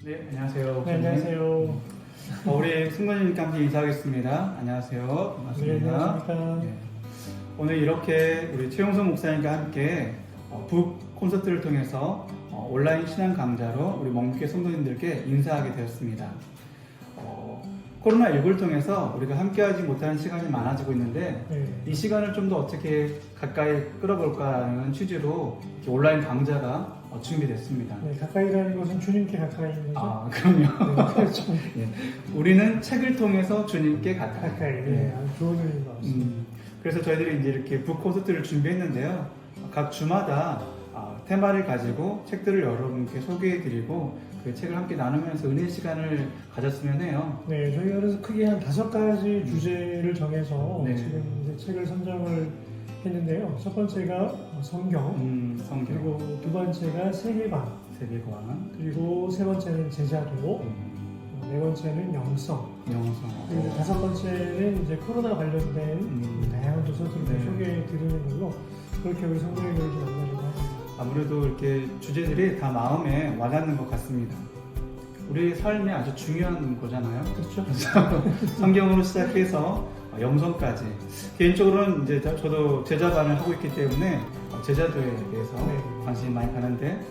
네, 안녕하세요. 네, 안녕하세요. 우리 승관님과 함께 인사하겠습니다. 안녕하세요. 네, 반갑습니다. 안녕하십니까. 네. 오늘 이렇게 우리 최용선 목사님과 함께 북 콘서트를 통해서 온라인 신앙 강좌로 우리 멍게 성도님들께 인사하게 되었습니다. 코로나19를 통해서 우리가 함께하지 못하는 시간이 많아지고 있는데 네. 이 시간을 좀 더 어떻게 가까이 끌어볼까라는 취지로 이렇게 온라인 강좌가 준비됐습니다. 네, 가까이라는 것은 주님께 가까이 있는 거죠? 아, 그럼요. 네, 그렇죠. 예. 우리는 책을 통해서 주님께 가까이. 가까이. 네, 아주 좋은 의미인 것 같습니다. 그래서 저희들이 이제 이렇게 북 콘서트를 준비했는데요. 각 주마다 테마를 가지고 책들을 여러분께 소개해드리고 그 책을 함께 나누면서 은혜 시간을 가졌으면 해요. 네, 저희가 그래서 크게 한 5가지 주제를 정해서 네. 지금 이제 책을 선정을 했는데요. 첫 번째가 성경, 성경, 그리고 두 번째가 세계관, 세계관, 그리고 세 번째는 제자도, 네 번째는 영성, 그리고 다섯 번째는 이제 코로나 관련된 다양한 도서들을 네. 소개해 드리는 걸로 그렇게 우리 성도님들 이렇게 만나려고 합니다. 아무래도 이렇게 주제들이 다 마음에 와닿는 것 같습니다. 우리 삶에 아주 중요한 거잖아요. 그렇죠? 성경으로 시작해서 영성까지. 개인적으로는 이제 저도 제자반을 하고 있기 때문에 제자도에 대해서 네. 관심이 많이 가는데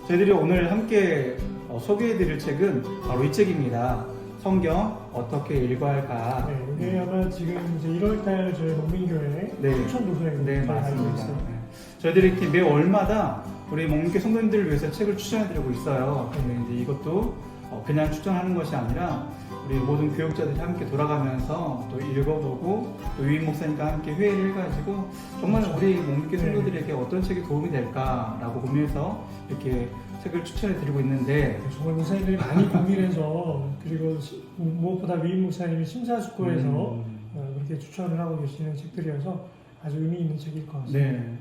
저희들이 오늘 함께 소개해드릴 책은 바로 이 책입니다. 성경 어떻게 읽어야 할까? 네, 이게 아마 지금 이제 1월달 저희 농민교회 네. 추천 도서입니다. 네, 맞습니다. 네. 저희들이 이렇게 매 월마다 우리 멍게 성도님들을 위해서 책을 추천해드리고 있어요. 근데 이제 이것도 그냥 추천하는 것이 아니라 우리 모든 교육자들이 함께 돌아가면서 또 읽어보고 또 유인 목사님과 함께 회의를 해가지고 정말 우리 멍게 성도들에게 어떤 책이 도움이 될까라고 고민해서 이렇게 책을 추천해드리고 있는데 정말 목사님들이 많이 고민해서 그리고 무엇보다 위인 목사님이 심사숙고해서 그렇게 추천을 하고 계시는 책들이어서 아주 의미 있는 책일 것 같습니다. 네.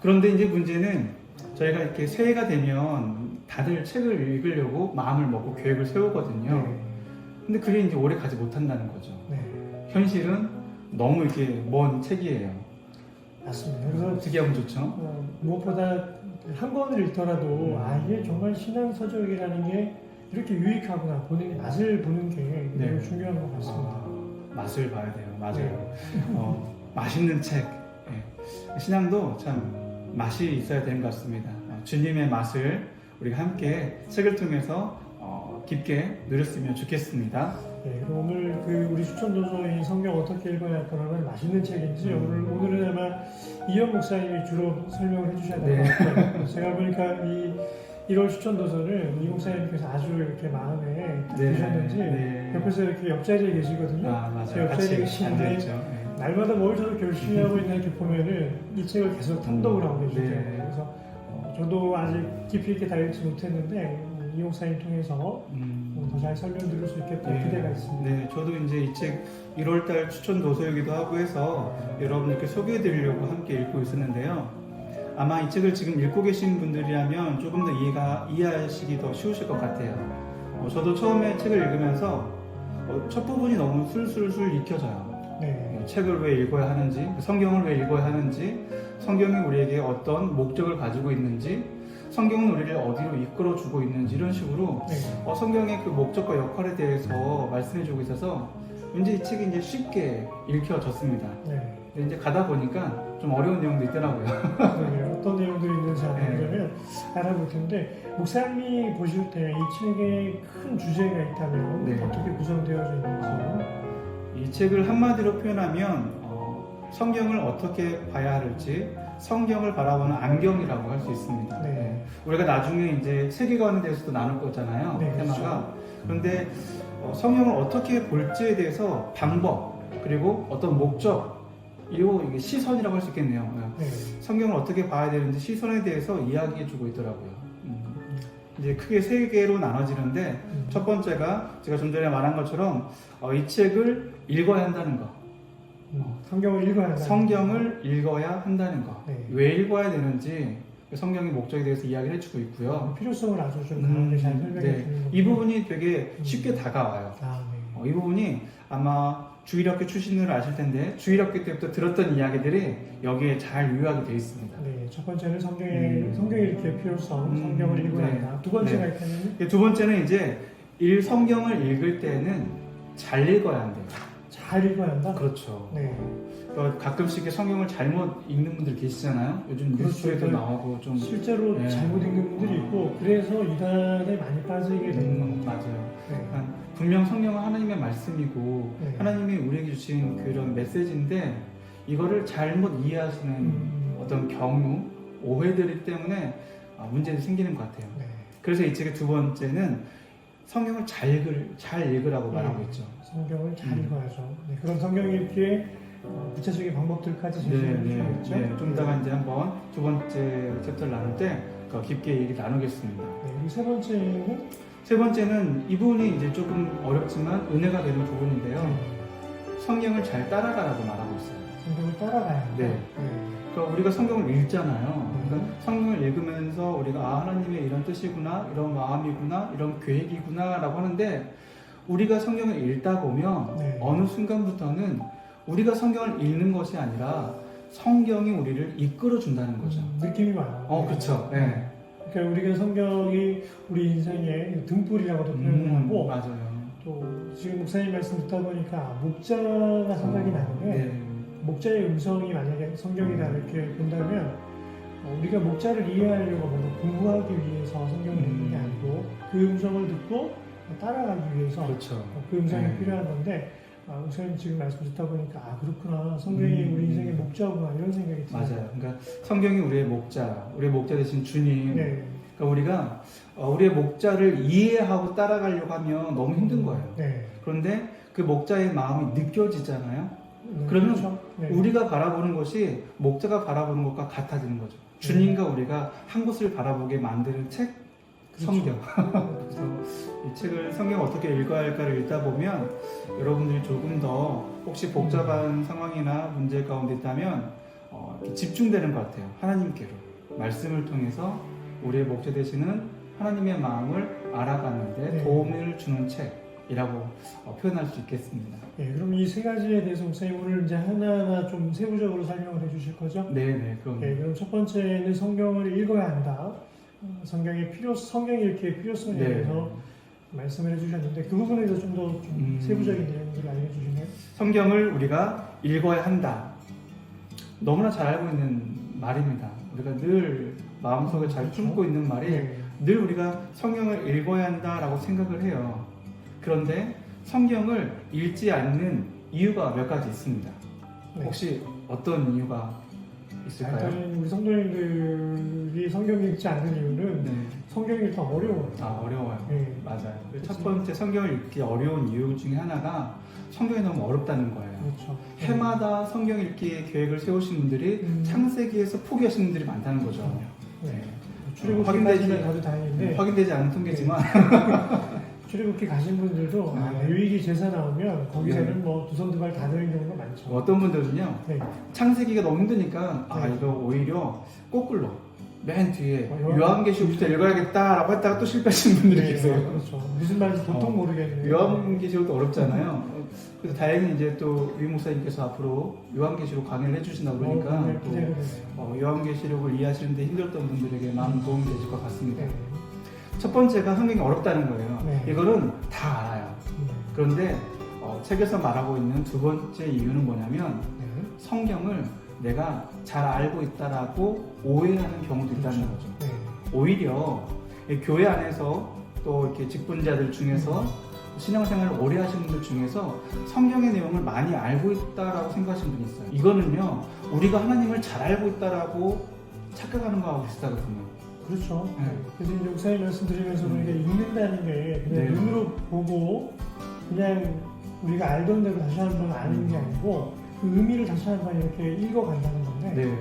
그런데 이제 문제는 저희가 이렇게 새해가 되면 다들 책을 읽으려고 마음을 먹고 계획을 세우거든요. 네. 근데 그게 이제 오래 가지 못한다는 거죠. 네. 현실은 너무 이렇게 먼 책이에요. 맞습니다. 그래서 특이하면 좋죠. 무엇보다 한 권을 읽더라도 이게 정말 신앙서적이라는 게 이렇게 유익하구나 본인이 맛을 보는 게 매우 중요한 것 같습니다. 맛을 봐야 돼요. 맞아요. 맛있는 책. 네. 신앙도 참 맛이 있어야 되는 것 같습니다. 주님의 맛을 우리가 함께 책을 통해서 깊게 누렸으면 좋겠습니다. 네, 그럼 오늘 우리 추천 도서인 성경 어떻게 읽어야 할까는 맛있는 책인지 오늘은 아마 이현 목사님이 주로 설명을 해주셔야 될 것 같아요. 제가 보니까 이 1월 추천 도서를 이 목사님께서 아주 이렇게 마음에 드셨는지 옆에서 이렇게 옆자리에 계시거든요. 맞아요. 옆자리에 계시는데 날마다 뭘 저렇게 열심히 하고 있나 이렇게 보면은 이 책을 계속 탐독을 하고 계시대요. 그래서 저도 아직 깊이 있게 다 읽지 못했는데 이 목사님 통해서 더 잘 설명드릴 수 있겠다 기대가 있습니다. 네, 저도 이제 이 책 1월달 추천 도서이기도 하고 해서 여러분들께 소개해드리려고 함께 읽고 있었는데요. 아마 이 책을 지금 읽고 계신 분들이라면 조금 더 이해하시기 더 쉬우실 것 같아요. 저도 처음에 책을 읽으면서 첫 부분이 너무 술술술 익혀져요. 네. 책을 왜 읽어야 하는지, 성경을 왜 읽어야 하는지, 성경이 우리에게 어떤 목적을 가지고 있는지, 성경은 우리를 어디로 이끌어주고 있는지 이런 식으로 성경의 그 목적과 역할에 대해서 말씀해주고 있어서 왠지 이 책이 이제 쉽게 읽혀졌습니다. 네. 근데 이제 가다 보니까 좀 어려운 내용도 있더라고요. 네, 어떤 내용들이 있는지 알아볼 텐데 목사님이 보실 때 이 책에 큰 주제가 있다면 어떻게 구성되어져 있는지 이 책을 한마디로 표현하면 성경을 어떻게 봐야 할지 성경을 바라보는 안경이라고 할 수 있습니다. 네. 우리가 나중에 이제 세계관에 대해서도 나눌 거잖아요. 테마가. 그렇죠. 그런데 성경을 어떻게 볼지에 대해서 방법 그리고 어떤 목적 이게 시선이라고 할 수 있겠네요. 성경을 어떻게 봐야 되는지 시선에 대해서 이야기해주고 있더라고요. 이제 크게 3개로 나눠지는데 첫 번째가 제가 좀 전에 말한 것처럼 이 책을 읽어야 한다는 거. 성경을 읽어야 한다는 거. 왜 읽어야 되는지 성경의 목적에 대해서 이야기를 해주고 있고요. 필요성을 아주 좀 강하게 잘 설명해 주는 이 부분이 되게 쉽게 다가와요. 이 부분이 아마 주일학교 출신으로 아실 텐데 주일학교 때부터 들었던 이야기들이 여기에 잘 요약이 되어 있습니다. 네, 첫 번째는 성경 읽기의 필요성, 성경을 읽어야 네. 한다. 두 번째가 네. 있다면 두 번째는 이제 성경을 읽을 때는 잘 읽어야 한대요. 잘 읽어야 한다. 그렇죠. 네, 가끔씩 성경을 잘못 읽는 분들 계시잖아요. 요즘 그렇죠. 뉴스에도 나오고 좀 실제로 네. 잘못 읽는 분들이 있고 그래서 이단에 많이 빠지게 되는 것 같아요. 맞아요. 네. 그러니까 분명 성경은 하나님의 말씀이고 네. 하나님이 우리에게 주신 그런 메시지인데 이거를 잘못 이해하시는 어떤 경우, 오해들 때문에 문제들이 생기는 것 같아요. 네. 그래서 이 책의 두 번째는 성경을 잘 읽으라고 말하고 있죠. 성경을 잘 읽어야죠. 네, 그런 성경 읽기에 구체적인 방법들까지 제시해 주셨죠. 좀 이따가 이제 한번 두 번째 챕터를 나눌 때 더 깊게 얘기 나누겠습니다. 네, 그리고 세 번째는 세 번째는 이 부분이 이제 조금 어렵지만 은혜가 되는 부분인데요. 성경을 잘 따라가라고 말하고 있어요. 성경을 따라가야 한다. 네. 그러니까 우리가 성경을 읽잖아요. 그러니까 성경을 읽으면서 우리가 하나님의 이런 뜻이구나, 이런 마음이구나, 이런 계획이구나라고 하는데 우리가 성경을 읽다 보면 네. 어느 순간부터는 우리가 성경을 읽는 것이 아니라 성경이 우리를 이끌어 준다는 거죠. 느낌이 와요. 그렇죠. 네. 그러니까 우리가 성경이 우리 인생의 등불이라고도 표현을 하고 맞아요. 또 지금 목사님 말씀 듣다 보니까 목자가 생각이 나는데 네. 목자의 음성이 만약에 성경이다 이렇게 본다면 우리가 목자를 이해하려고 뭔가 공부하기 위해서 성경을 읽는 게 아니고 그 음성을 듣고 따라가기 위해서 그렇죠. 그 음성이 네. 필요한 건데 목사님 지금 말씀 듣다 보니까 그렇구나 성경이 우리 인생의 목자구나 이런 생각이 들어요. 맞아요. 그러니까 성경이 우리의 목자 되신 주님. 네. 그러니까 우리가 우리의 목자를 이해하고 따라가려고 하면 너무 힘든 거예요. 네. 그런데 그 목자의 마음이 느껴지잖아요. 네, 그러면 그렇죠. 네. 우리가 바라보는 것이 목자가 바라보는 것과 같아지는 거죠. 주님과 우리가 한 곳을 바라보게 만드는 책, 그렇죠. 성경. 그래서 이 책을 성경 어떻게 읽어야 할까를 읽다 보면 여러분들이 조금 더 혹시 복잡한 상황이나 문제 가운데 있다면 이렇게 집중되는 것 같아요. 하나님께로 말씀을 통해서 우리의 목자 되시는 하나님의 마음을 알아가는데 네. 도움을 주는 책이라고 표현할 수 있겠습니다. 네, 그럼 이 세 가지에 대해서 목사님 오늘 이제 하나하나 좀 세부적으로 설명을 해주실 거죠? 네, 그럼. 네, 그럼 첫 번째는 성경을 읽어야 한다. 성경 읽기의 필요성에 네. 대해서 말씀을 해주셨는데 그 부분에 대해서 좀 더 세부적인 내용들을 알려주시나요? 성경을 우리가 읽어야 한다. 너무나 잘 알고 있는 말입니다. 우리가 늘 마음속에 잘 그렇죠. 품고 있는 말이 네. 늘 우리가 성경을 읽어야 한다라고 생각을 해요. 그런데 성경을 읽지 않는 이유가 몇 가지 있습니다. 네. 혹시 어떤 이유가 있을까요? 일단 우리 성도님들이 성경 읽지 않는 이유는 네. 성경이 일단 어려워요. 어려워요. 네. 맞아요. 그렇죠. 첫 번째 성경을 읽기 어려운 이유 중에 하나가 성경이 너무 어렵다는 거예요. 그렇죠. 해마다 성경 읽기의 계획을 세우신 분들이 창세기에서 포기하시는 분들이 많다는 거죠. 네. 확인되지- 출애굽기까지는 가도 다행인데 확인되지 않은 통계지만 출애굽기 가신 분들도 네. 레위기 제사 나오면 거기서는 네. 뭐 두 손 두 발 다 드는 경우가 많죠. 어떤 분들은요 네. 창세기가 너무 힘드니까 네. 이거 오히려 거꾸로 맨 뒤에 요한- 요한계시록부터 읽어야겠다라고 했다가 또 실패하시는 분들이 네, 계세요. 그렇죠. 무슨 말인지 보통 모르겠네요. 요한계시록도 어렵잖아요. 그래서 다행히 이제 또 위 목사님께서 앞으로 요한계시록 강의를 해주신다고 그러니까 네, 또 기대가 되네요. 요한계시록을 이해하시는데 힘들었던 분들에게 많은 도움이 되실 것 같습니다. 네. 첫 번째가 성경이 어렵다는 거예요. 네. 이거는 다 알아요. 그런데 책에서 말하고 있는 두 번째 이유는 뭐냐면 네. 성경을 내가 잘 알고 있다라고 오해하는 경우도 있다는 거죠. 네. 오히려 이 교회 안에서 또 이렇게 직분자들 중에서 신앙생활을 오래 하시는 분들 중에서 성경의 내용을 많이 알고 있다라고 생각하시는 분이 있어요. 이거는요 우리가 하나님을 잘 알고 있다라고 착각하는 거하고 비슷하거든요. 그렇죠. 네. 그래서 이제 목사님 말씀드리면서 우리가 읽는다는 게 그냥 네. 눈으로 보고 그냥 우리가 알던 대로 다시 한번 아는 게 아니고 그 의미를 다시 한번 이렇게 읽어간다는 건데 네.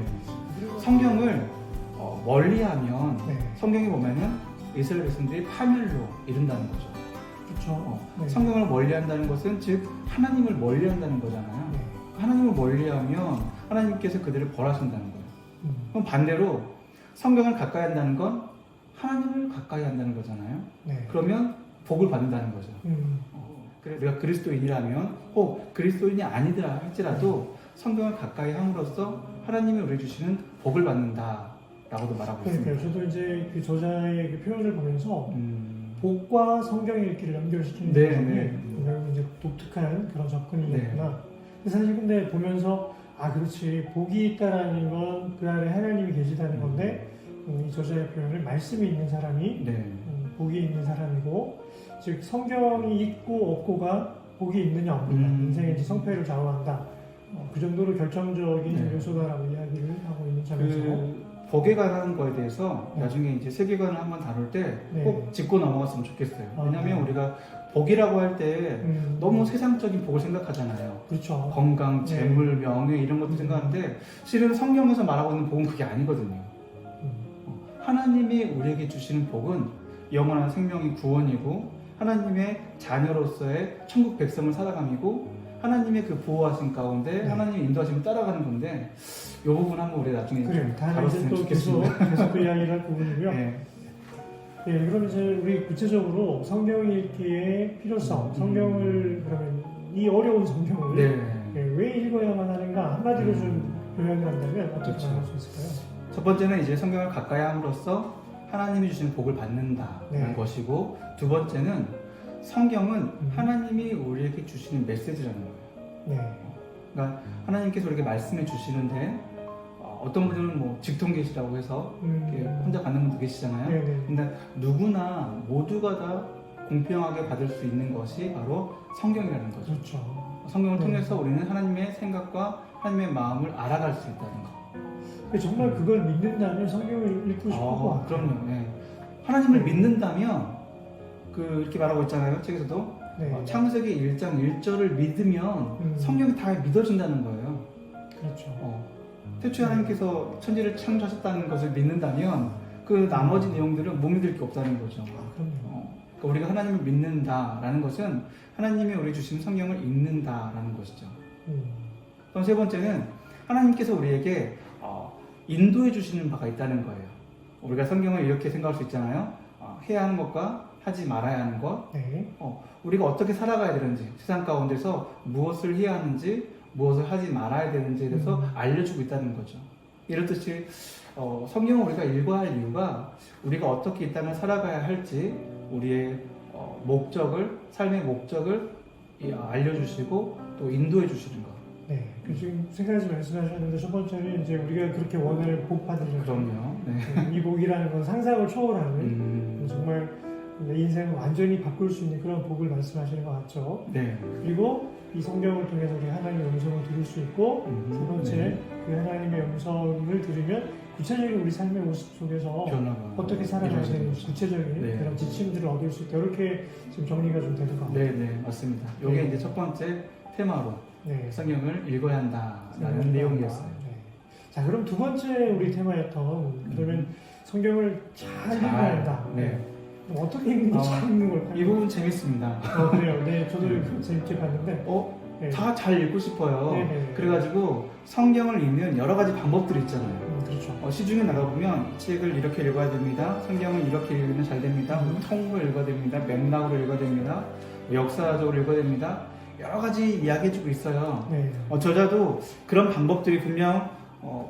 성경을 멀리하면 네. 성경에 보면은 이스라엘 백성들이 파멸로 이른다는 거죠. 그렇죠. 네. 성경을 멀리한다는 것은 즉 하나님을 멀리한다는 거잖아요. 네. 하나님을 멀리하면 하나님께서 그들을 벌하신다는 거예요. 음. 그럼 반대로 성경을 가까이 한다는 건 하나님을 가까이 한다는 거잖아요. 네. 그러면 복을 받는다는 거죠. 그래 내가 그리스도인이라면 혹 그리스도인이 아니더라 할지라도 성경을 가까이 함으로써 하나님이 우리 주시는 복을 받는다라고도 말하고 그러니까요. 있습니다. 저도 이제 그 저자의 그 표현을 보면서 복과 성경 읽기를 연결시키는 네, 점이 네. 굉장히 이제 독특한 그런 접근이겠구나. 네. 사실 근데 보면서 아 그렇지 복이 있다라는 건 그 안에 하나님이 계시다는 건데 이 저자의 표현을 말씀이 있는 사람이 네. 복이 있는 사람이고 즉 성경이 있고 없고가 복이 있느냐 없느냐 인생의 이제 성패를 좌우한다. 그 정도로 결정적인 네. 요소다라고 이야기를 하고 있는 점에서 그 복에 관한 거에 대해서 네. 나중에 이제 세계관을 한번 다룰 때 네. 꼭 짚고 넘어갔으면 좋겠어요. 아, 왜냐하면 네. 우리가 복이라고 할 때 너무 네. 세상적인 복을 생각하잖아요. 그렇죠. 건강, 네. 재물, 명예 이런 것도 생각하는데 실은 성경에서 말하고 있는 복은 그게 아니거든요. 하나님이 우리에게 주시는 복은 영원한 생명이 구원이고 하나님의 자녀로서의 천국 백성을 살아감이고 하나님의 그 보호하신 가운데 네. 하나님의 인도하심을 따라가는 건데 이 부분 한번 우리 나중에 그래요. 다음에 이제 다뤘으면 또 계속 좋겠습니다. 계속 그 이야기를 할 부분이고요. 네. 네, 그럼 이제 우리 구체적으로 성경 읽기의 필요성, 성경을 그러면 이 어려운 성경을 네. 왜 읽어야만 하는가 한마디로 좀 요약을 한다면 어떻게 그렇죠. 말할 수 있을까요? 첫 번째는 이제 성경을 가까이 함으로써 하나님이 주시는 복을 받는다는 네. 것이고 두 번째는 성경은 음. 하나님이 우리에게 주시는 메시지라는 거예요. 네, 그러니까 하나님께서 우리에게 말씀해 주시는데 어떤 분들은 뭐 직통계시라고 해서 이렇게 혼자 받는 분도 계시잖아요. 네, 네. 근데 누구나 모두가 다 공평하게 받을 수 있는 것이 바로 성경이라는 거죠. 그렇죠. 성경을 네. 통해서 우리는 하나님의 생각과 하나님의 마음을 알아갈 수 있다는 거. 정말 그걸 믿는다면 성경을 읽고 싶을 것 같아요. 그럼요. 네. 하나님을 네. 믿는다면 이렇게 말하고 있잖아요. 책에서도 네, 창세기 1장 1절을 믿으면 성경이 다 믿어진다는 거예요. 그렇죠. 태초에 하나님께서 천지를 창조하셨다는 것을 믿는다면 그 나머지 내용들은 못 믿을 게 없다는 거죠. 그럼요. 그러니까 우리가 하나님을 믿는다라는 것은 하나님이 우리 주신 성경을 읽는다라는 것이죠. 그럼 세 번째는 하나님께서 우리에게 인도해 주시는 바가 있다는 거예요. 우리가 성경을 이렇게 생각할 수 있잖아요. 해야 하는 것과 하지 말아야 하는 것, 네, 우리가 어떻게 살아가야 되는지, 세상 가운데서 무엇을 해야 하는지, 무엇을 하지 말아야 되는지에 대해서 알려주고 있다는 거죠. 이렇듯이 성경을 우리가 읽어야 할 이유가 우리가 어떻게 이 땅을 살아가야 할지 우리의 목적을, 삶의 목적을 알려주시고 또 인도해 주시는 것. 네. 지금 세 가지 말씀하셨는데 첫 번째는 이제 우리가 그렇게 원하는 복 받으려고. 그럼요. 네. 이 복이라는 건 상상을 초월하는 정말 내 인생을 완전히 바꿀 수 있는 그런 복을 말씀하시는 것 같죠. 네. 그리고 이 성경을 통해서 우리 하나님의 음성을 들을 수 있고 세 번째 네. 그 하나님의 음성을 들으면 구체적인 우리 삶의 모습 속에서 변화가 어떻게 살아가야 이루어지는 되는지 거죠. 구체적인 네. 그런 지침들을 얻을 수 있다. 이렇게 지금 정리가 좀 되는 것 같아요. 네, 네, 맞습니다. 이게 네. 이제 첫 번째 테마로 네. 성경을 읽어야 한다라는 내용이었어요. 네. 자, 그럼 두 번째 우리 테마였던 그러면 성경을 잘 읽어야 한다. 네. 그럼 어떻게 읽는 게 잘 읽는 걸까요? 이 부분 재밌습니다. 그래요. 네, 저도 재밌게 봤는데. 네. 다 잘 읽고 싶어요. 네, 네. 그래가지고 성경을 읽는 여러 가지 방법들이 있잖아요. 그렇죠. 시중에 나가보면 이 책을 이렇게 읽어야 됩니다. 성경을 이렇게 읽으면 잘 됩니다. 통으로 읽어야 됩니다. 맥락으로 읽어야 됩니다. 역사적으로 읽어야 됩니다. 여러 가지 이야기해주고 있어요. 네. 저자도 그런 방법들이 분명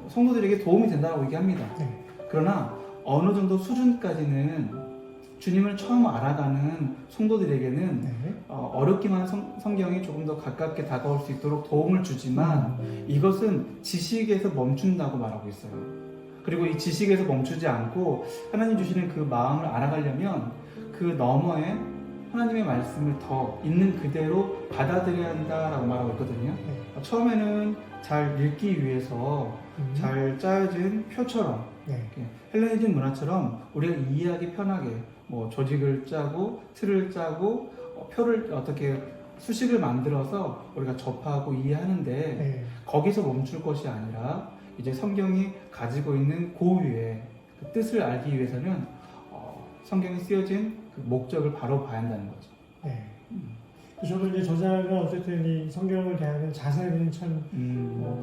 성도들에게 도움이 된다고 얘기합니다. 네. 그러나 어느 정도 수준까지는 주님을 처음 알아가는 성도들에게는 네. 어렵기만 한 성경이 조금 더 가깝게 다가올 수 있도록 도움을 주지만 이것은 지식에서 멈춘다고 말하고 있어요. 그리고 이 지식에서 멈추지 않고 하나님 주시는 그 마음을 알아가려면 그 너머에 하나님의 말씀을 더 있는 그대로 받아들여야 한다라고 말하고 있거든요. 네. 처음에는 잘 읽기 위해서 잘 짜여진 표처럼 네. 헬레니즘 문화처럼 우리가 이해하기 편하게 조직을 짜고 틀을 짜고 표를 어떻게 수식을 만들어서 우리가 접하고 이해하는데 네. 거기서 멈출 것이 아니라 이제 성경이 가지고 있는 고유의 그 뜻을 알기 위해서는 성경이 쓰여진 그 목적을 바로 봐야 한다는 거죠. 네. 저도 이제 저자가 어쨌든 이 성경을 대하는 자세는 참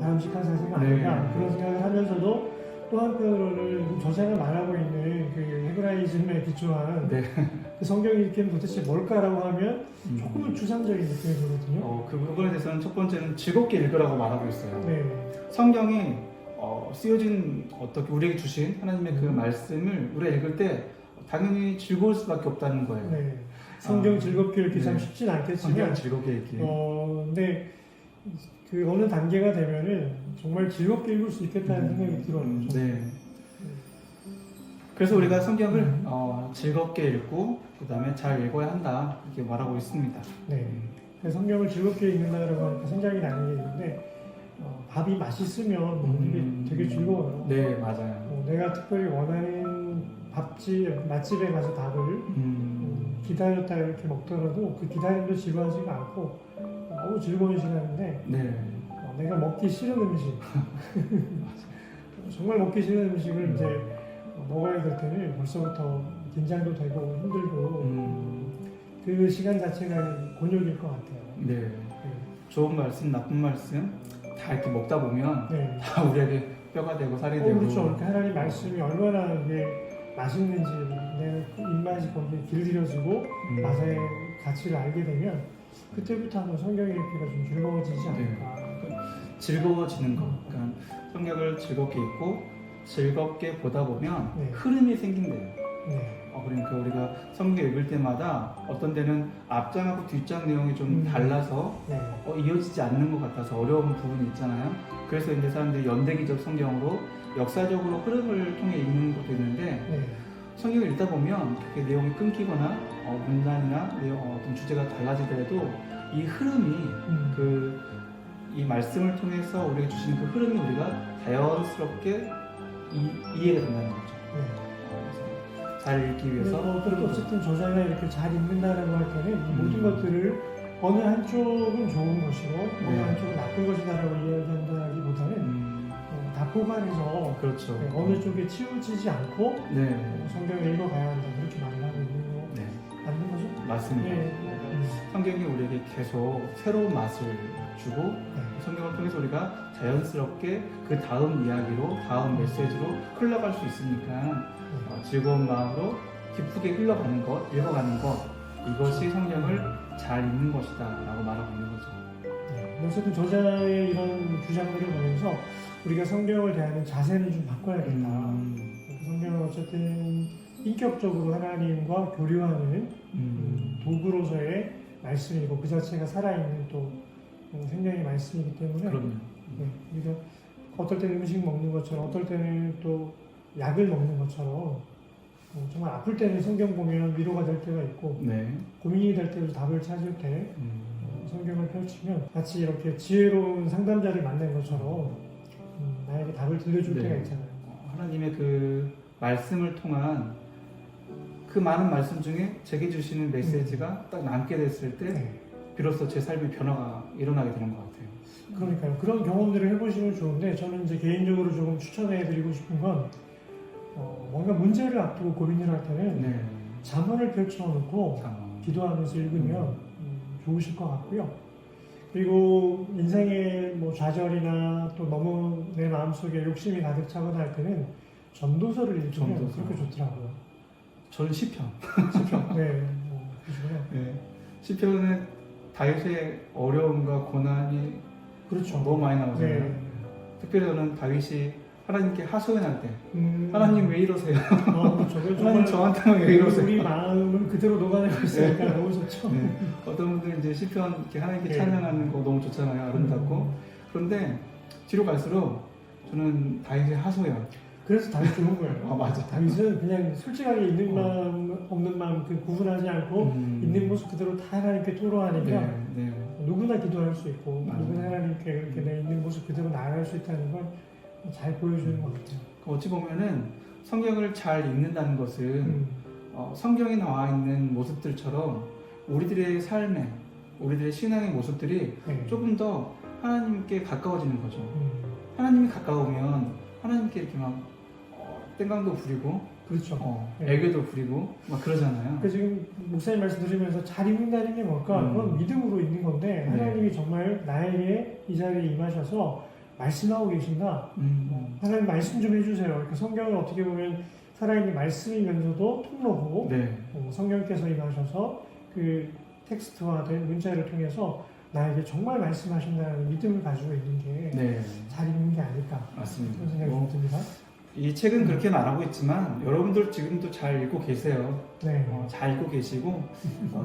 바람직한 자세가 아닌가 네. 그런 생각을 하면서도 또 한편으로는 저자가 말하고 있는 그 헤브라이즘에 기초한 네. 그 성경 읽기는 도대체 뭘까라고 하면 조금은 추상적인 느낌이 들거든요. 그 부분에 대해서는 첫 번째는 즐겁게 읽으라고 말하고 있어요. 네. 성경이 쓰여진 어떻게 우리에게 주신 하나님의 그 말씀을 우리가 읽을 때 당연히 즐거울 수밖에 없다는 거예요. 네. 성경 즐겁게 읽기 참 네. 쉽진 성경 않겠지만, 즐겁게 읽기. 근데 그 어느 단계가 되면은 정말 즐겁게 읽을 수 있겠다는 생각이 들어요. 네. 그래서 우리가 성경을 즐겁게 읽고 그 다음에 잘 읽어야 한다 이렇게 말하고 있습니다. 네. 그래서 성경을 즐겁게 읽는다라고 하니까 생각이 나는 게 있는데, 밥이 맛있으면 먹는 게 되게 즐거워요. 네, 맞아요. 내가 특별히 원하는 맛집에 가서 밥을 기다렸다 이렇게 먹더라도 그 기다림도 지루하지가 않고 너무 즐거운 시간인데, 네. 내가 먹기 싫은 음식, 정말 먹기 싫은 음식을 이제 먹어야 될 때는 벌써부터 긴장도 되고 힘들고 그 시간 자체가 곤욕일 것 같아요. 네. 좋은 말씀, 나쁜 말씀 다 이렇게 먹다 보면 네. 다 우리에게 뼈가 되고 살이 되고. 그렇죠. 이렇게 하나님 말씀이 얼마나 이게 맛있는지 내 입맛이 거기에 길들여지고 맛의 가치를 알게 되면 그때부터 한번 성경 읽기가 좀 즐거워지지 않을까. 즐거워지는 것. 그러니까 성경을 즐겁게 읽고 즐겁게 보다 보면 네. 흐름이 생긴대요. 네. 그러니까 우리가 성경 읽을 때마다 어떤 데는 앞장하고 뒷장 내용이 좀 달라서 네. 이어지지 않는 것 같아서 어려운 부분이 있잖아요. 그래서 이제 사람들이 연대기적 성경으로 역사적으로 흐름을 통해 읽는 것도 있는데 네. 성경을 읽다 보면 그게 내용이 끊기거나 문단이나 어떤 주제가 달라지더라도 이 흐름이 이 말씀을 통해서 우리에게 주시는 그 흐름이 우리가 자연스럽게 이해가 된다는 거죠. 그래서 잘 읽기 위해서 어쨌든 저자가 이렇게 잘 읽는다라고 할 때는 이 모든 것들을 어느 한쪽은 좋은 것이고 어느 한쪽은 나쁜 것이다라고 이야기한다기보다는 다 포괄해서 그렇죠. 어느 쪽에 치우치지 않고 네. 성경을 읽어가야 한다 그렇게 말을 하고 있는 거 네. 맞는 거죠? 맞습니다. 네. 성경이 우리에게 계속 새로운 맛을 주고 네. 성경을 통해서 우리가 자연스럽게 그 다음 이야기로 다음 메시지로 흘러갈 수 있으니까 즐거운 마음으로 기쁘게 흘러가는 것, 읽어가는 것 이것이 성경을 잘 읽는 것이다 라고 말하고 있는 거죠. 네. 어쨌든 저자의 이런 주장들을 보면서 우리가 성경을 대하는 자세는 좀 바꿔야겠다. 성경은 어쨌든 인격적으로 하나님과 교류하는 도구로서의 말씀이고 그 자체가 살아있는 또 생명의 말씀이기 때문에 그럼요. 네, 우리가 어떨 때는 음식 먹는 것처럼 어떨 때는 또 약을 먹는 것처럼 정말 아플 때는 성경 보면 위로가 될 때가 있고 네. 고민이 될 때도 답을 찾을 때 성경을 펼치면 마치 이렇게 지혜로운 상담자를 만난 것처럼 나에게 답을 들려줄 때가 있잖아요. 하나님의 그 말씀을 통한 그 많은 말씀 중에 제게 주시는 메시지가 딱 남게 됐을 때 비로소 제 삶의 변화가 일어나게 되는 것 같아요. 그러니까요. 그런 경험들을 해보시면 좋은데 저는 이제 개인적으로 조금 추천해드리고 싶은 건 뭔가 문제를 앞두고 고민을 할 때는 잠언을 펼쳐놓고 기도하면서 읽으면 좋으실 것 같고요. 그리고 인생의 뭐 좌절이나 또 너무 내 마음속에 욕심이 가득 차거나 할 때는 전도서를 읽으면 그렇게 좋더라고요. 저는 시편. 네, 그러시구나. 네. 시편은 다윗의 어려움과 고난이 그렇죠. 너무 많이 나오잖아요. 네. 특별히 저는 다윗이 하나님께 하소연할 때 하나님 왜 이러세요? 그렇죠. 하나님 저한테만 왜 이러세요? 우리 마음을 그대로 녹아내고 있으니까 너무 좋죠. 네. 어떤 분들은 이제 시편 이렇게 하나님께 찬양하는 거 너무 좋잖아요. 아름답고. 그런데 뒤로 갈수록 저는 다윗의 하소연. 그래서 다윗 좋은 거예요. 맞아. 다윗은 그냥 솔직하게 있는 마음, 없는 마음 그 구분하지 않고 있는 모습 그대로 다 하나님께 토로하니까 누구나 기도할 수 있고 누구나 하나님께 이렇게 내 있는 모습 그대로 나아갈 수 있다는 걸 잘 보여주는 것 같아요. 어찌 보면은 성경을 잘 읽는다는 것은 성경에 나와 있는 모습들처럼 우리들의 삶에 우리들의 신앙의 모습들이 조금 더 하나님께 가까워지는 거죠. 하나님이 가까우면 하나님께 이렇게 막 땡깡도 부리고 그렇죠. 애교도 부리고 막 그러잖아요. 그 지금 목사님 말씀 들으면서 잘 읽는다는 게 뭘까? 그건 믿음으로 읽는 건데 하나님이 정말 나에게 이 자리에 임하셔서 말씀하고 계신다. 하나님 말씀 좀 해주세요. 이렇게 성경을 어떻게 보면 살아있는 말씀이면서도 통로고 네. 성령께서 임하셔서 그 텍스트화된 문자를 통해서 나에게 정말 말씀하신다는 믿음을 가지고 있는 게 잘 네. 있는 게 아닐까 맞습니다. 그런 생각이 좀 듭니다. 이 책은 그렇게 말하고 있지만 여러분들 지금도 잘 읽고 계세요. 네. 잘 읽고 계시고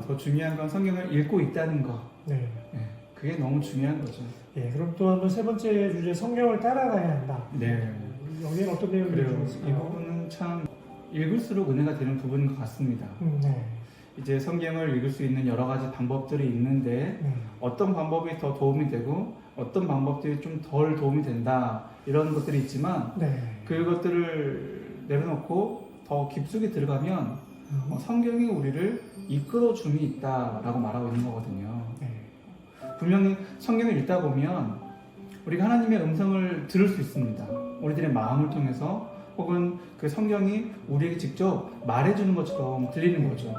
더 중요한 건 성경을 읽고 있다는 거. 네. 네. 그게 너무 중요한 거죠. 예, 그럼 또 한번 세 번째 주제 성경을 따라가야 한다. 네. 여기에 어떤 내용들이 그래요. 이 있을까요? 부분은 참 읽을수록 은혜가 되는 부분인 것 같습니다. 네. 이제 성경을 읽을 수 있는 여러 가지 방법들이 있는데 네. 어떤 방법이 더 도움이 되고 어떤 방법들이 좀 덜 도움이 된다 이런 것들이 있지만 네. 그것들을 내려놓고 더 깊숙이 들어가면 성경이 우리를 이끌어 줌이 있다라고 말하고 있는 거거든요. 네. 분명히 성경을 읽다 보면 우리가 하나님의 음성을 들을 수 있습니다. 우리들의 마음을 통해서 혹은 그 성경이 우리에게 직접 말해주는 것처럼 들리는 거죠.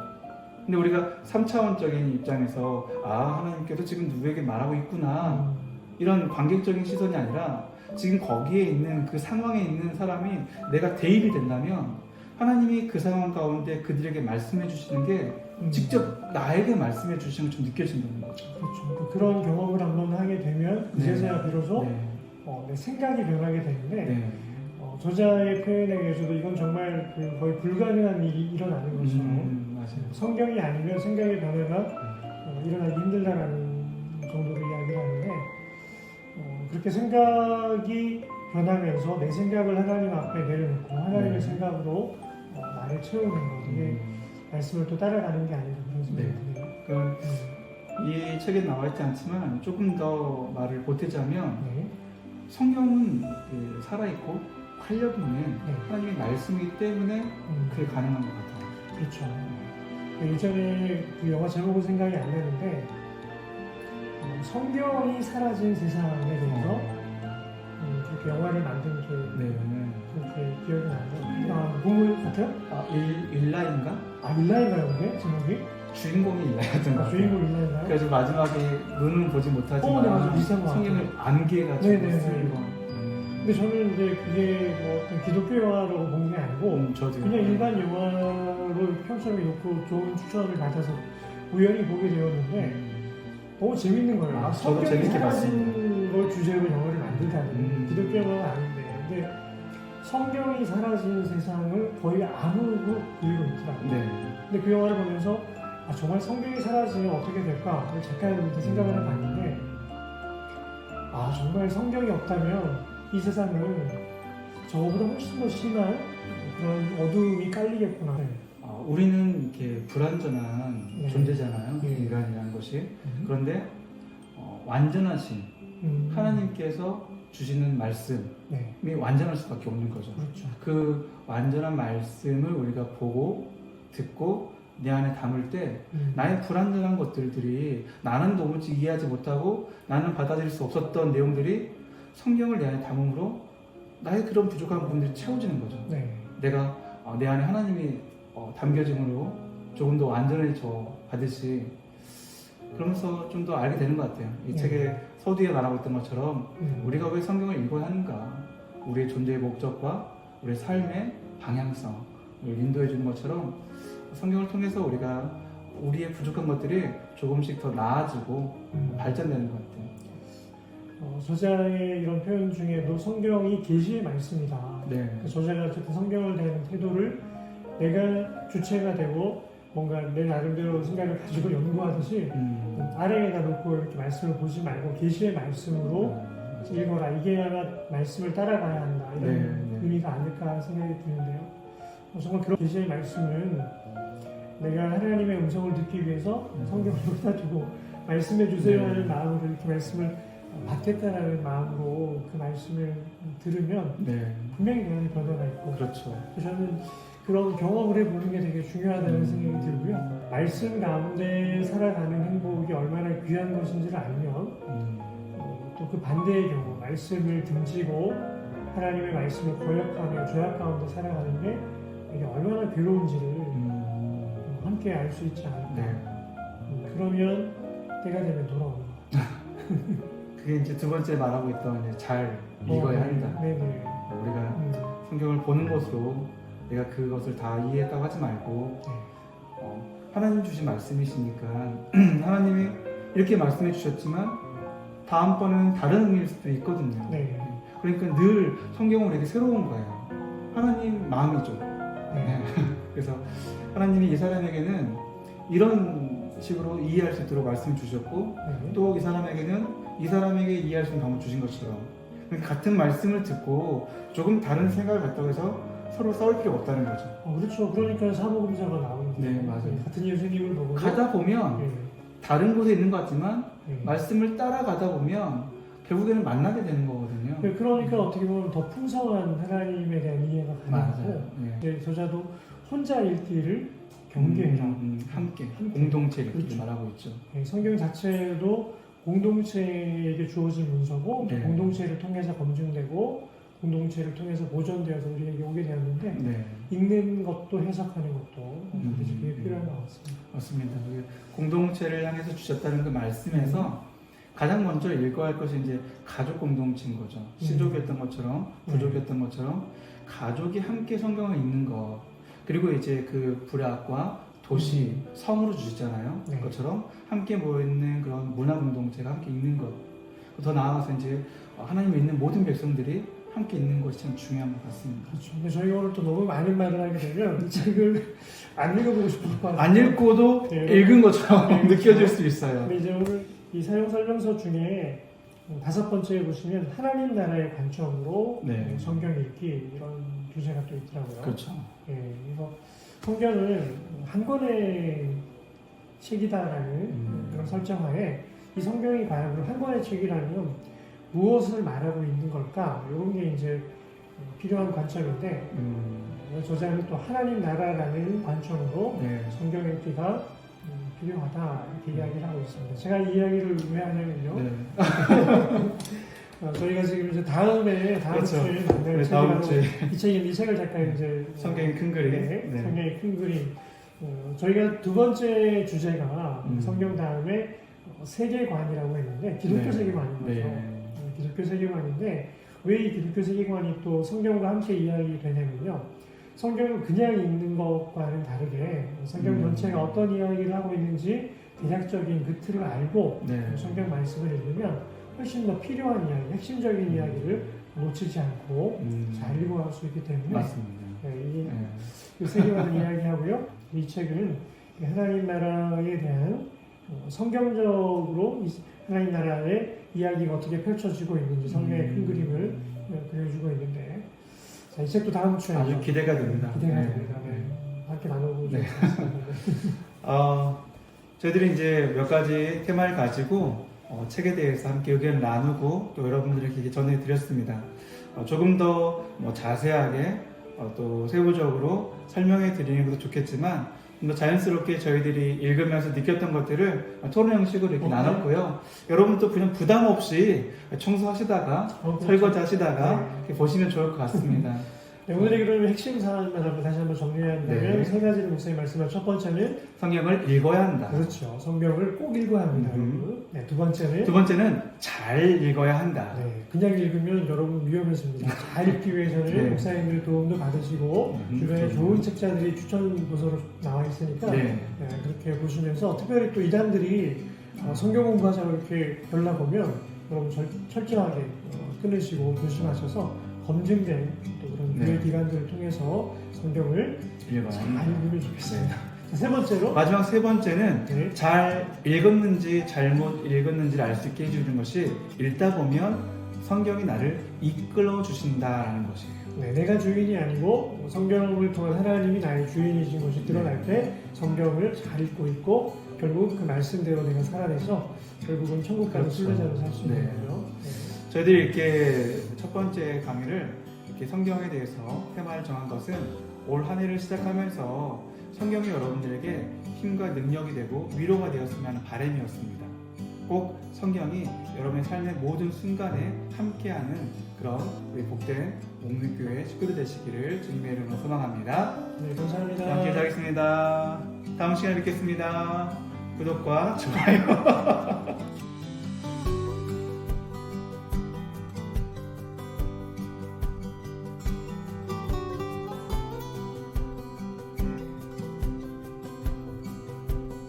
근데 우리가 3차원적인 입장에서 하나님께서 지금 누구에게 말하고 있구나 이런 관객적인 시선이 아니라 지금 거기에 있는 그 상황에 있는 사람이 내가 대입이 된다면 하나님이 그 상황 가운데 그들에게 말씀해 주시는 게 직접 나에게 말씀해 주시는 것처럼 느껴진다는 거죠. 그렇죠. 그런 경험을 한번 하게 되면 이제서야 비로소 내 생각이 변하게 되는데 네. 저자의 표현에 의해서도 이건 정말 거의 불가능한 일이 일어나는 것처럼 맞아요. 성경이 아니면 생각의 변화가 일어나기 힘들다라는 정도로 이야기를 하는데 그렇게 생각이 변하면서 내 생각을 하나님 앞에 내려놓고 하나님의 생각으로 나를 채우는 것 이게 말씀을 또 따라가는 게 아닌가 그런 생각이 드네요. 이 책에 나와 있지 않지만 조금 더 말을 보태자면 네. 성경은 살아있고 활력 있는 하나님의 말씀이기 때문에 그게 가능한 것 같아요. 그렇죠. 예전에 그 영화 제목은 생각이 안 나는데 성경이 사라진 세상에 대해서 그렇게 영화를 만든 게 그렇게 기억이 나요. 보물 같아요? 일라인가? 일라인가요, 그게 제목이? 주인공이 일라였던 것 같아요. 주인공 일라인가요? 그래서 마지막에 눈은 보지 못하지만 네, 맞아. 비슷한 것 성경을 같아요. 암기해가지고 네네네. 쓰는 거. 근데 저는 이제 그게 뭐 어떤 기독교 영화라고 본 게 아니고 저도 그냥 일반 영화로 평점이 높고 좋은 추천을 받아서 우연히 보게 되었는데 너무 재밌는 거예요. 저도 성경이 재밌게 사라진 걸 주제로 영화를 만들다니 기독교 영화가 아닌데 근데 성경이 사라진 세상을 거의 암으로 그리고 있더라고요. 근데 그 영화를 보면서 정말 성경이 사라지면 어떻게 될까 잠깐 생각을 해봤는데 정말 성경이 없다면 이 세상은 저거보다 훨씬 더 심한 그런 어둠이 깔리겠구나. 우리는 이렇게 불완전한 존재잖아요. 인간이라는 것이. 그런데 완전하신 하나님께서 주시는 말씀이 완전할 수밖에 없는 거죠. 그렇죠. 그 완전한 말씀을 우리가 보고 듣고 내 안에 담을 때 나의 불완전한 것들이 나는 도무지 이해하지 못하고 나는 받아들일 수 없었던 내용들이 성경을 내 안에 담음으로 나의 그런 부족한 부분들이 채워지는 거죠. 내가 내 안에 하나님이 담겨짐으로 조금 더 완전해져 가듯이 그러면서 좀 더 알게 되는 것 같아요. 이 책의 서두에 말하고 있던 것처럼 우리가 왜 성경을 읽어야 하는가, 우리의 존재의 목적과 우리의 삶의 방향성을 인도해 주는 것처럼 성경을 통해서 우리가 우리의 부족한 것들이 조금씩 더 나아지고 발전되는 것 같아요. 저자의 이런 표현 중에도 성경이 계시의 말씀이다. 저자가 어쨌든 성경을 대하는 태도를 내가 주체가 되고 뭔가 내 나름대로 생각을 가지고 연구하듯이 아래에다 놓고 이렇게 말씀을 보지 말고 계시의 말씀으로 읽어라. 이게 아마 말씀을 따라가야 한다. 이런 의미가 아닐까 생각이 드는데요. 정말 그런 계시의 말씀은 내가 하나님의 음성을 듣기 위해서 성경을 여기다 두고 말씀해 주세요 하는 마음으로 이렇게 말씀을 받겠다라는 마음으로 그 말씀을 들으면 분명히 내 안에 변화가 있고 그렇죠. 저는 그런 경험을 해보는 게 되게 중요하다는 생각이 들고요. 말씀 가운데 살아가는 행복이 얼마나 귀한 것인지를 알면 또 그 반대의 경우 말씀을 등지고 하나님의 말씀을 거역하며 죄악 가운데 살아가는 게 이게 얼마나 괴로운지를 함께 알 수 있지 않을까. 그러면 때가 되면 돌아오는 것 그게 이제 두 번째 말하고 있던 잘 읽어야 한다. 우리가 성경을 보는 것으로 내가 그것을 다 이해했다고 하지 말고 네. 하나님 주신 말씀이시니까 하나님이 이렇게 말씀해 주셨지만 다음번은 다른 의미일 수도 있거든요. 네. 그러니까 늘 성경은 우리에게 새로운 거예요. 하나님 마음이죠. 네. 그래서 하나님이 이 사람에게는 이런 식으로 이해할 수 있도록 말씀 주셨고 네. 또 이 사람에게는 이 사람에게 이해할 수 있는 방법 주신 것처럼 그러니까 같은 말씀을 듣고 조금 다른 생각을 갖다고 해서 서로 싸울 필요가 없다는 거죠. 그렇죠. 그러니까 사모금자가 나오는 거죠. 네, 맞아요. 같은 예수님을 보고 가다 보면 네. 다른 곳에 있는 것 같지만 네. 말씀을 따라가다 보면 결국에는 만나게 되는 거거든요. 네, 그러니까 어떻게 보면 더 풍성한 하나님에 대한 이해가 가능하고 맞아요. 네. 네, 저자도 혼자 읽기를 경계해라. 함께 함께. 공동체를 이렇게 그렇죠. 말하고 있죠. 네, 성경 자체도 공동체에게 주어진 문서고 네. 공동체를 통해서 검증되고 공동체를 통해서 보존되어서 우리에게 오게 되었는데 네, 읽는 것도 해석하는 것도 반드시 그게 필요한 것 같습니다. 맞습니다. 그 공동체를 향해서 주셨다는 그 말씀에서 가장 먼저 읽어야 할 것이 이제 가족 공동체인 거죠. 시족이었던 것처럼 부족이었던 것처럼 가족이 함께 성경을 읽는 것 그리고 이제 그 불악과 도시, 성으로 주시잖아요. 네. 그것처럼 함께 모여있는 그런 문화 공동체가 함께 있는 것. 더 나아가서 이제 하나님 믿는 모든 백성들이 함께 있는 것이 참 중요한 것 같습니다. 그렇죠. 근데 저희가 오늘 또 너무 많은 말을 하게 되면 이 책을 안 읽어보고 싶을 것 같아요. 안 읽고도 네. 읽은 것처럼 네, 느껴질 수 있어요. 근데 이제 오늘 이 사용 설명서 중에 5번째에 보시면 하나님 나라의 관점으로 네. 성경 읽기 이런 주제가 또 있더라고요. 그렇죠. 예, 그래서 성경은 한 권의 책이다라는 그런 설정하에 이 성경이 과연 그럼 한 권의 책이라면 무엇을 말하고 있는 걸까? 이런 게 이제 필요한 관점인데 저자는 또 하나님 나라라는 관점으로 네. 성경 읽기가 필요하다 이렇게 이야기를 하고 있습니다. 제가 이 이야기를 왜 하냐면요. 네. 저희가 지금 이제 다음 그렇죠. 주에 만날 네, 책이 다음 바로 주에 이 책인데 이 책을 잠깐 이제 성경의 큰 그림. 네, 네. 성경의 큰 그림. 저희가 두 번째 주제가 성경 다음에 세계관이라고 했는데 기독교 네. 세계관인 거죠. 네. 기독교 세계관인데 왜 이 기독교 세계관이 또 성경과 함께 이야기되냐면요. 성경을 그냥 읽는 것과는 다르게 성경 전체가 어떤 이야기를 하고 있는지 대략적인 그 틀을 알고 네. 성경 말씀을 읽으면 훨씬 더 필요한 이야기, 핵심적인 이야기를 놓치지 않고 잘 읽어갈 수 있기 때문에 맞습니다. 이 세계관을 이야기하고요. 이 책은 하나님 나라에 대한 성경적으로 하나님 나라의 이야기가 어떻게 펼쳐지고 있는지 성경의 큰 그림을 그려주고 있는데 자, 이 책도 다음 주에 아주 기대가 됩니다. 기대가 네. 됩니다. 네. 함께 나누고 네. 좋겠습니다. 저희들이 이제 몇 가지 테마를 가지고 책에 대해서 함께 의견을 나누고 또 여러분들에게 전해드렸습니다. 조금 더 자세하게 또 세부적으로 설명해 드리는 것도 좋겠지만 좀 더 자연스럽게 저희들이 읽으면서 느꼈던 것들을 토론 형식으로 이렇게 나눴고요. 여러분도 그냥 부담 없이 청소하시다가 그렇죠. 설거지 하시다가 네. 이렇게 보시면 좋을 것 같습니다. 네, 오늘의 그러면 핵심 사안만 다시 한번 정리한다면 네. 세 가지를 목사님 말씀한 첫 번째는 성경을 읽어야 한다. 그렇죠. 성경을 꼭 읽어야 합니다. 여러분. 네, 두 번째는 두 번째는 잘 읽어야 한다. 네, 그냥 읽으면 여러분 위험해집니다. 잘 읽기 위해서는 네. 목사님들 도움도 받으시고 주변에 좋은 책자들이 추천 도서로 나와 있으니까 네. 그렇게 보시면서 특별히 또 이단들이 성경 공부하자고 이렇게 연락 오면 여러분 철저하게 끊으시고 조심하셔서 검증된 또 그런 네. 교회 기관들을 통해서 성경을 읽어야 잘 한다. 읽으면 좋겠습니다. 자, 세 번째로 마지막 세 번째는 네. 잘 읽었는지 잘못 읽었는지를 알 수 있게 해주는 것이 읽다 보면 성경이 나를 이끌어 주신다라는 것이에요. 네, 내가 주인이 아니고 성경을 통한 하나님이 나의 주인이신 것이 드러날 때 성경을 잘 읽고 있고 결국 그 말씀대로 내가 살아내서 결국은 천국 가는 그렇죠. 순례자로 살 수 있는 네. 거예요. 저희들이 이렇게 첫 번째 강의를 이렇게 성경에 대해서 테마를 정한 것은 올 한 해를 시작하면서 성경이 여러분들에게 힘과 능력이 되고 위로가 되었으면 하는 바람이었습니다. 꼭 성경이 여러분의 삶의 모든 순간에 함께하는 그런 우리 복된 목림교회 식구들 되시기를 주님의 이름으로 소망합니다. 네, 감사합니다. 함께 하겠습니다. 다음 시간에 뵙겠습니다. 구독과 좋아요